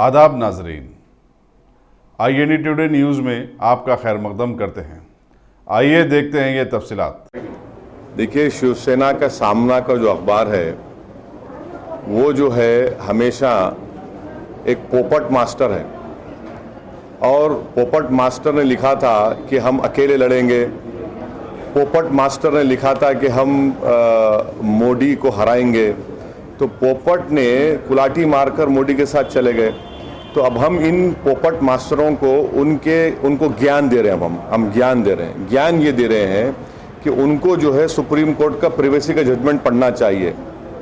आदाब नाजरीन, IND today news में आपका खैर मकदम करते हैं। आइए देखते हैं ये तफसीलात। देखिए, शिवसेना का सामना का जो अखबार है वो जो है हमेशा एक पोपट मास्टर है, और पोपट मास्टर ने लिखा था कि हम अकेले लड़ेंगे। पोपट मास्टर ने लिखा था कि हम मोदी को हराएंगे। तो पोपट ने कुलाटी मारकर मोदी के साथ चले गए। तो अब हम इन पोपट मास्टरों को उनको ज्ञान दे रहे हैं। हम ज्ञान दे रहे हैं। ज्ञान ये दे रहे हैं कि उनको जो है सुप्रीम कोर्ट का प्रिवेसी का जजमेंट पढ़ना चाहिए।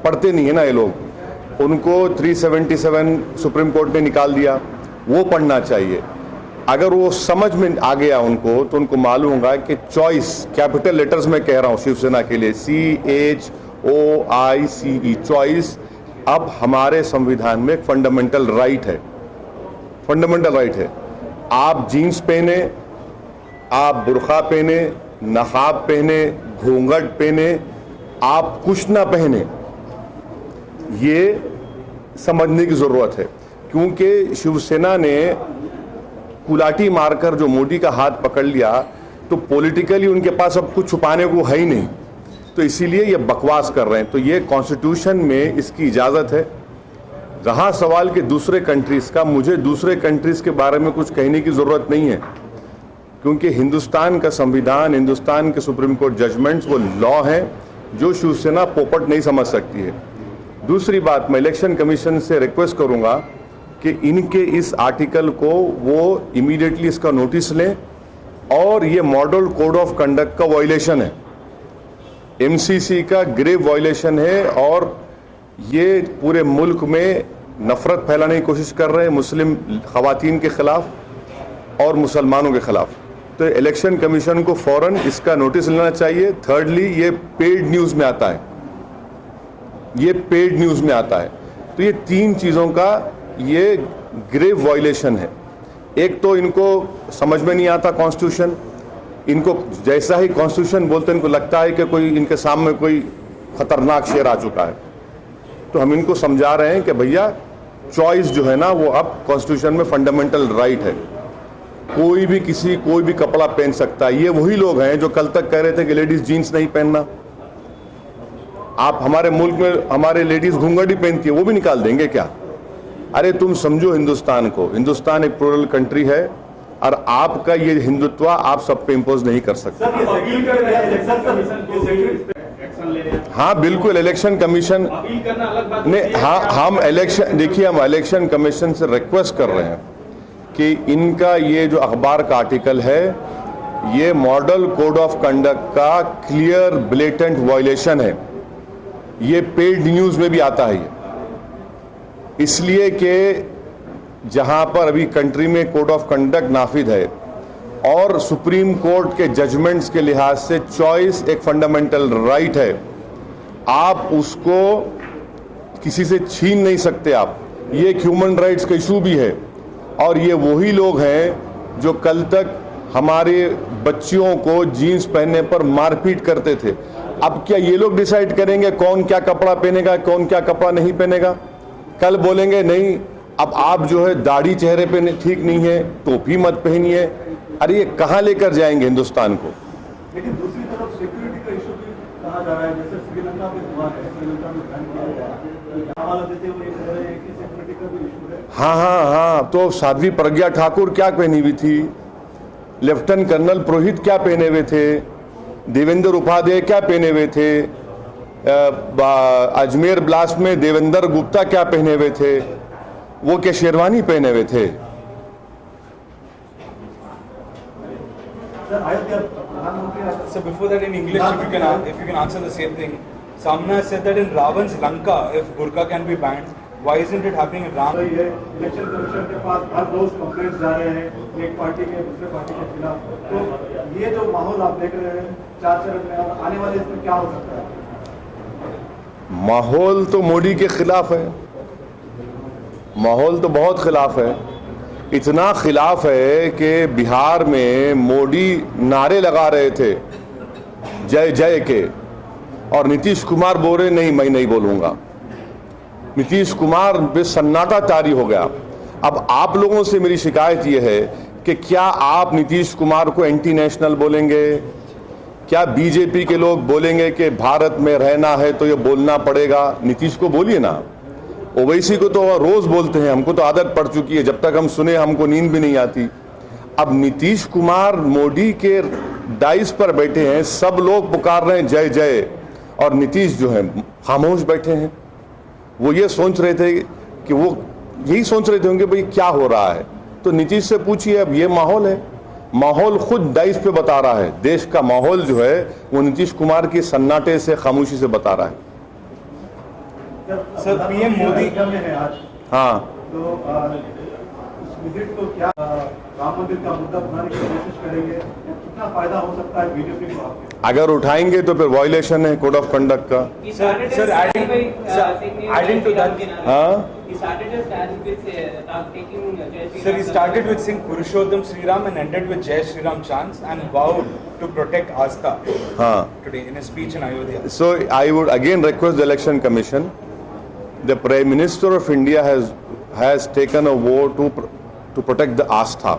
पढ़ते नहीं है ना ये लोग। उनको 377 सुप्रीम कोर्ट ने निकाल दिया, वो पढ़ना चाहिए। अगर वो समझ में आ गया उनको, तो उनको मालूम होगा कि चॉइस, कैपिटल लेटर्स में कह रहा हूँ शिवसेना के लिए, CHOICE, चॉइस अब हमारे संविधान में एक फंडामेंटल राइट है। फंडामेंटल राइट है। आप जीन्स पहने, आप बुर्खा पहने, नकाब पहने, घूंघट पहने, आप कुछ ना पहने, ये समझने की जरूरत है। क्योंकि शिवसेना ने कुलाटी मारकर जो मोदी का हाथ पकड़ लिया, तो पॉलिटिकली उनके पास अब कुछ छुपाने को है ही नहीं, तो इसीलिए ये बकवास कर रहे हैं। तो ये कॉन्स्टिट्यूशन में इसकी इजाज़त है। रहा सवाल कि दूसरे कंट्रीज़ का, मुझे दूसरे कंट्रीज़ के बारे में कुछ कहने की ज़रूरत नहीं है, क्योंकि हिंदुस्तान का संविधान, हिंदुस्तान के सुप्रीम कोर्ट जजमेंट्स वो लॉ हैं जो शिवसेना पोपट नहीं समझ सकती है। दूसरी बात, मैं इलेक्शन कमीशन से रिक्वेस्ट करूंगा कि इनके इस आर्टिकल को वो इमीडिएटली इसका नोटिस लें, और ये मॉडल कोड ऑफ कंडक्ट का वायलेशन है, MCC का ग्रेव वायलेशन है, और ये पूरे मुल्क में नफरत फैलाने की कोशिश कर रहे हैं मुस्लिम खवातीन के खिलाफ और मुसलमानों के खिलाफ। तो इलेक्शन कमीशन को फौरन इसका नोटिस लेना चाहिए। थर्डली, ये पेड न्यूज़ में आता है, ये पेड न्यूज़ में आता है। तो ये तीन चीज़ों का ये ग्रेव वायलेशन है। एक तो इनको समझ में नहीं आता कॉन्स्टिट्यूशन, इनको जैसा ही कॉन्स्टिट्यूशन बोलते हैं इनको लगता है कि कोई इनके सामने कोई खतरनाक शेर आ चुका है। तो हम इनको समझा रहे हैं कि भैया, चॉइस जो है ना वो अब कॉन्स्टिट्यूशन में फंडामेंटल राइट है। कोई भी कपड़ा पहन सकता है। ये वही लोग हैं जो कल तक कह रहे थे कि लेडीज जीन्स नहीं पहनना। आप हमारे मुल्क में हमारे लेडीज घूंघट ही पहनती है, वो भी निकाल देंगे क्या? अरे तुम समझो हिंदुस्तान को। हिंदुस्तान एक प्लूरल कंट्री है, और आपका ये हिंदुत्व आप सब पे इम्पोज नहीं कर सकते। हाँ बिल्कुल, इलेक्शन कमीशन ने, हाँ हम इलेक्शन, देखिए हम इलेक्शन कमीशन से रिक्वेस्ट कर रहे हैं कि इनका ये जो अखबार का आर्टिकल है, ये मॉडल कोड ऑफ कंडक्ट का क्लियर ब्लेटेंट वायलेशन है। ये पेड न्यूज़ में भी आता है, इसलिए कि जहां पर अभी कंट्री में कोड ऑफ कंडक्ट नाफिज है, और सुप्रीम कोर्ट के जजमेंट्स के लिहाज से चॉइस एक फंडामेंटल राइट है। आप उसको किसी से छीन नहीं सकते। आप, ये एक ह्यूमन राइट्स का इशू भी है। और ये वही लोग हैं जो कल तक हमारे बच्चियों को जीन्स पहनने पर मारपीट करते थे। अब क्या ये लोग डिसाइड करेंगे कौन क्या कपड़ा पहनेगा, कौन क्या कपड़ा नहीं पहनेगा? कल बोलेंगे नहीं, अब आप जो है दाढ़ी चेहरे पे ठीक नहीं है, टोपी मत पहनिए। अरे ये कहाँ लेकर जाएंगे हिंदुस्तान को? लेकिन दूसरी तरफ सिक्योरिटी का इशू भी कहा जा रहा है। जैसे श्रीलंका में हुआ है, श्रीलंका में बैन किया गया, हवाला देते हुए कह रहे हैं कि सिक्योरिटी का भी इशू है। हाँ, तो साध्वी प्रज्ञा ठाकुर क्या पहनी हुई थी? लेफ्टिनेंट कर्नल पुरोहित क्या पहने हुए थे? देवेंद्र उपाध्याय क्या पहने हुए थे? अजमेर ब्लास्ट में देवेंद्र गुप्ता क्या पहने हुए थे? वो क्या शेरवानी पहने हुए थे? So before that, in English, if you can answer the same thing. Samna said that in Ravan's Lanka, if burqa can be banned, why isn't it happening in Ram? तो ये इलेक्शन कमीशन के पास हर रोज complaints जा रहे हैं, एक party के दूसरे party के खिलाफ। तो ये जो माहौल आप देख रहे हैं 4 चरण में, और आने वाले इसमें क्या हो सकता है? माहौल तो मोदी के खिलाफ है। माहौल तो बहुत खिलाफ है। इतना खिलाफ है कि बिहार में मोदी नारे लगा रहे थे जय जय के, और नीतीश कुमार बोल रहे नहीं, मैं नहीं बोलूंगा। नीतीश कुमार पे सन्नाटा तारी हो गया। अब आप लोगों से मेरी शिकायत यह है कि क्या आप नीतीश कुमार को एंटी नेशनल बोलेंगे? क्या बीजेपी के लोग बोलेंगे कि भारत में रहना है तो ये बोलना पड़ेगा? नीतीश को बोलिए ना। ओवैसी को तो रोज बोलते हैं, हमको तो आदत पड़ चुकी है, जब तक हम सुने हमको नींद भी नहीं आती। अब नीतीश कुमार मोदी के डाइस पर बैठे हैं, सब लोग पुकार रहे हैं जय जय, और नीतीश जो है खामोश बैठे हैं। वो ये सोच रहे थे कि वो यही सोच रहे थे होंगे भाई क्या हो रहा है। तो नीतीश से पूछिए, अब ये माहौल है, माहौल खुद डाइस पे बता रहा है। देश का माहौल जो है वो नीतीश कुमार की सन्नाटे से, खामोशी से बता रहा है। सर पीएम मोदी में है आज, हाँ, तो उस विजिट को क्या राम मंदिर का मुद्दा बनाने की कोशिश करेंगे? कितना फायदा हो सकता है बीजेपी को आपके? अगर उठाएंगे तो फिर वायलेशन है कोड ऑफ कंडक्ट का। Sir, adding to that, हाँ, sir, he started with saying Purushottam Sri Ram and ended with Jai Sri Ram chants and vowed to protect Astha हाँ. today in his speech in Ayodhya. So I would again request the Election Commission. The Prime Minister of India has taken a vow to protect the Astha.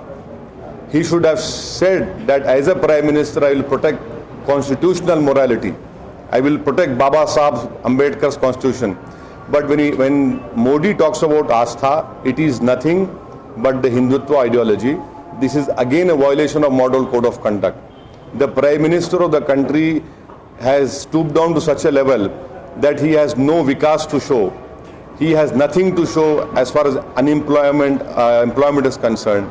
He should have said that as a Prime Minister I will protect constitutional morality. I will protect Baba Saheb Ambedkar's constitution. But when Modi talks about Astha, it is nothing but the Hindutva ideology. This is again a violation of model code of conduct. The Prime Minister of the country has stooped down to such a level that he has no vikas to show. He has nothing to show as far as employment is concerned.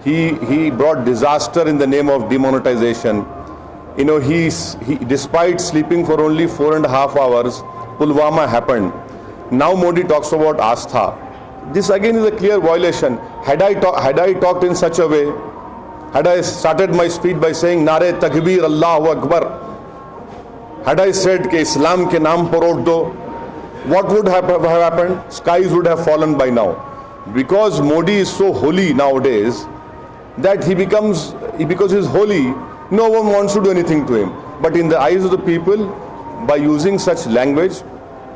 He brought disaster in the name of demonetization. You know, he despite sleeping for only 4.5 hours, Pulwama happened. Now Modi talks about Astha. This again is a clear violation. Had I talked in such a way, had I started my speech by saying Nare Takbir Allahu Akbar, had I said कि Islam के नाम पर vote दो, what would have happened? Skies would have fallen by now. Because Modi is so holy nowadays that because he's holy, no one wants to do anything to him. But in the eyes of the people, by using such language,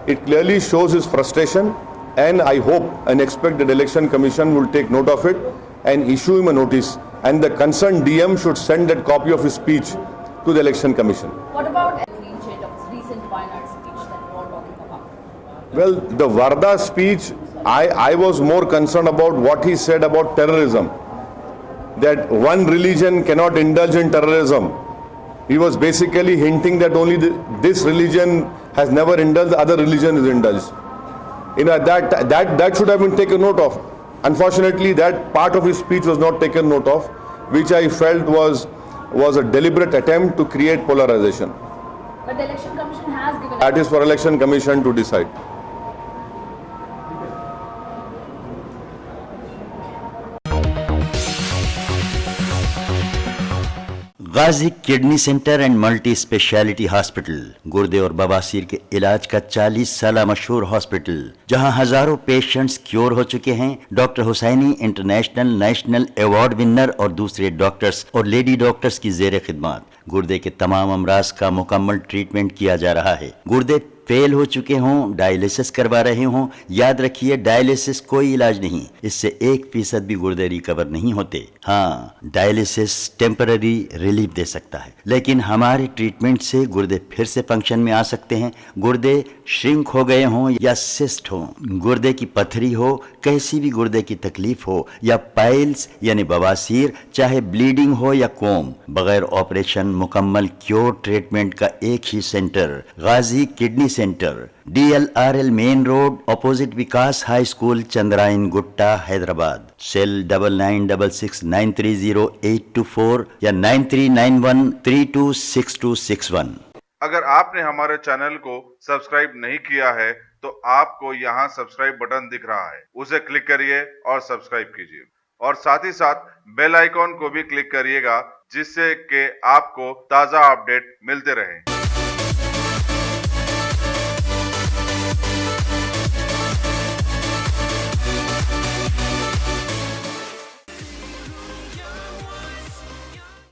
it clearly shows his frustration, and I hope and expect that the Election Commission will take note of it and issue him a notice, and the concerned DM should send that copy of his speech to the Election Commission. What about a clean change of his recent Wayanad speech that you are talking about? Well, the Varda speech, I was more concerned about what he said about terrorism, that one religion cannot indulge in terrorism. He was basically hinting that only this religion has never indulged, the other religion is indulged. You know, that should have been taken note of. Unfortunately, that part of his speech was not taken note of, which I felt was a deliberate attempt to create polarization. But the Election Commission has given... That is for Election Commission to decide. Ghazi kidney centre and multi speciality hospital, गुर्दे और बवासीर के इलाज का 40 साल मशहूर hospital, जहां हजारों पेशेंट्स क्योर हो चुके हैं। Doctor Husaini international national award winner और दूसरे डॉक्टर्स और लेडी डॉक्टर्स की जेर खिदमत गुर्दे के तमाम अमराज का मुकम्मल ट्रीटमेंट किया जा रहा है। गुर्दे फेल हो चुके हों, डायलिसिस करवा रहे हों, याद रखिए डायलिसिस कोई इलाज नहीं, इससे 1% भी गुर्दे रिकवर नहीं होते। हाँ, डायलिसिस टेम्पररी रिलीफ दे सकता है, लेकिन हमारे ट्रीटमेंट से गुर्दे फिर से फंक्शन में आ सकते हैं। गुर्दे श्रिंक हो गए हों या सिस्ट हो, गुर्दे की पथरी हो, कैसी भी गुर्दे की तकलीफ हो, या पाइल्स यानी बवासीर, चाहे ब्लीडिंग हो या कोम, बगैर ऑपरेशन मुकम्मल क्योर ट्रीटमेंट का एक ही center, Ghazi kidney center, DLRL main road, opposite Vikas high school, Chandrayan Gutta, Hyderabad. Cell 9966930824 या 9391326261। अगर आपने हमारे चैनल को सब्सक्राइब नहीं किया है तो आपको यहाँ सब्सक्राइब बटन दिख रहा है, उसे क्लिक करिए और सब्सक्राइब कीजिए, और साथ ही साथ बेल आइकॉन को भी क्लिक करिएगा, जिससे कि आपको ताज़ा अपडेट मिलते रहें।